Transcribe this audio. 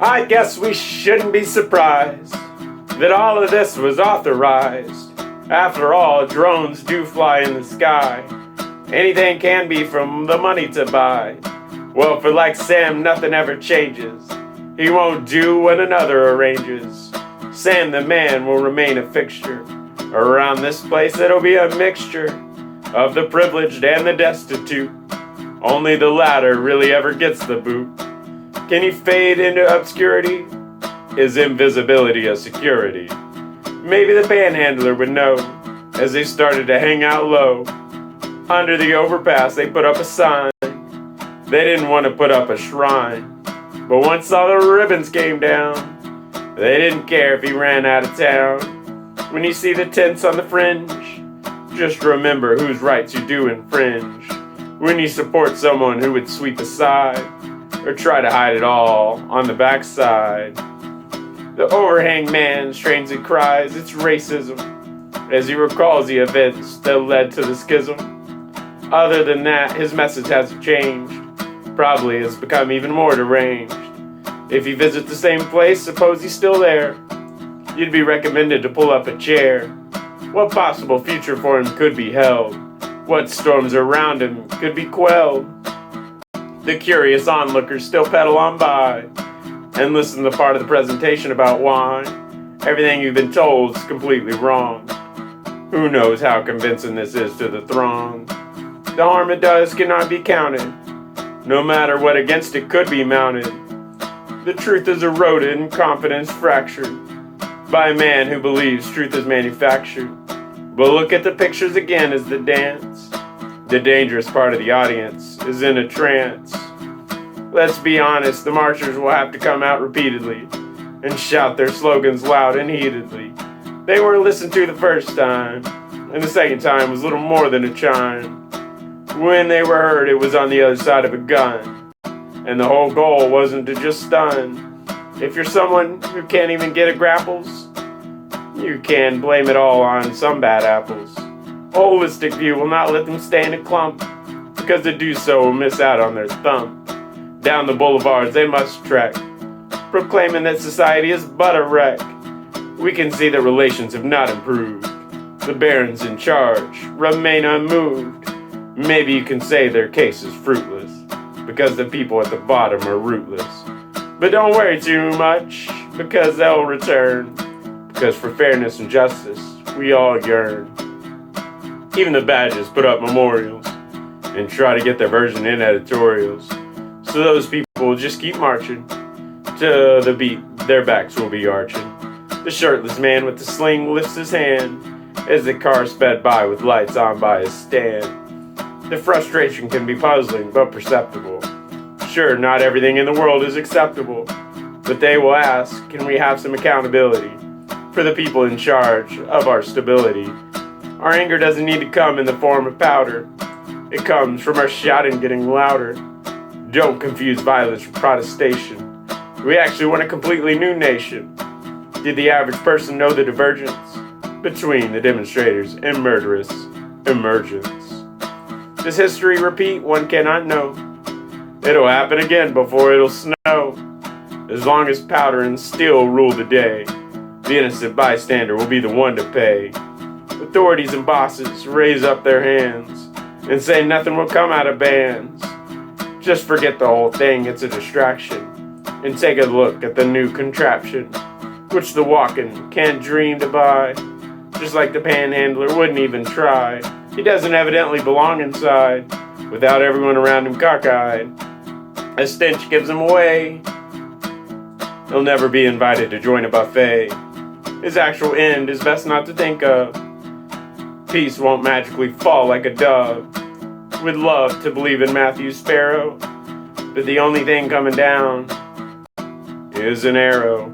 I guess we shouldn't be surprised that all of this was authorized. After all, drones do fly in the sky. Anything can be from the money to buy. Well, for like Sam, nothing ever changes. He won't do what another arranges. Sam the man will remain a fixture. Around this place it'll be a mixture of the privileged and the destitute. Only the latter really ever gets the boot. Can you fade into obscurity? Is invisibility a security? Maybe the panhandler would know as they started to hang out low. Under the overpass they put up a sign. They didn't want to put up a shrine. But once all the ribbons came down, they didn't care if he ran out of town. When you see the tents on the fringe, just remember whose rights you do infringe. When you support someone who would sweep aside or try to hide it all on the backside. The overhang man strains and cries, it's racism, as he recalls the events that led to the schism. Other than that, his message hasn't changed. Probably has become even more deranged. If you visit the same place, suppose he's still there, you'd be recommended to pull up a chair. What possible future for him could be held? What storms around him could be quelled? The curious onlookers still pedal on by and listen to part of the presentation about why everything you've been told is completely wrong. Who knows how convincing this is to the throng? The harm it does cannot be counted, no matter what against it could be mounted. The truth is eroded and confidence fractured by a man who believes truth is manufactured. But look at the pictures again as the dance. The dangerous part of the audience is in a trance. Let's be honest, the marchers will have to come out repeatedly and shout their slogans loud and heatedly. They weren't listened to the first time, and the second time was little more than a chime. When they were heard, it was on the other side of a gun, and the whole goal wasn't to just stun. If you're someone who can't even get a grapples, you can blame it all on some bad apples. A holistic view will not let them stay in a clump, because to do so will miss out on their thump. Down the boulevards they must trek, proclaiming that society is but a wreck. We can see that relations have not improved. The barons in charge remain unmoved. Maybe you can say their case is fruitless, because the people at the bottom are rootless. But don't worry too much, because they'll return. Because for fairness and justice, we all yearn. Even the badges put up memorials and try to get their version in editorials. So those people will just keep marching. To the beat, their backs will be arching. The shirtless man with the sling lifts his hand as the car sped by with lights on by his stand. The frustration can be puzzling but perceptible. Sure, not everything in the world is acceptable, but they will ask, can we have some accountability for the people in charge of our stability? Our anger doesn't need to come in the form of powder. It comes from our shouting getting louder. Don't confuse violence with protestation. We actually want a completely new nation. Did the average person know the divergence between the demonstrators and murderous emergence? Does history repeat? One cannot know. It'll happen again before it'll snow. As long as powder and steel rule the day, the innocent bystander will be the one to pay. Authorities and bosses raise up their hands and say nothing will come out of bans. Just forget the whole thing, it's a distraction, and take a look at the new contraption, which the walking can't dream to buy. Just like the panhandler wouldn't even try. He doesn't evidently belong inside, without everyone around him cockeyed. A stench gives him away. He'll never be invited to join a buffet. His actual end is best not to think of. Peace won't magically fall like a dove. Would love to believe in Matthew Sparrow, but the only thing coming down is an arrow.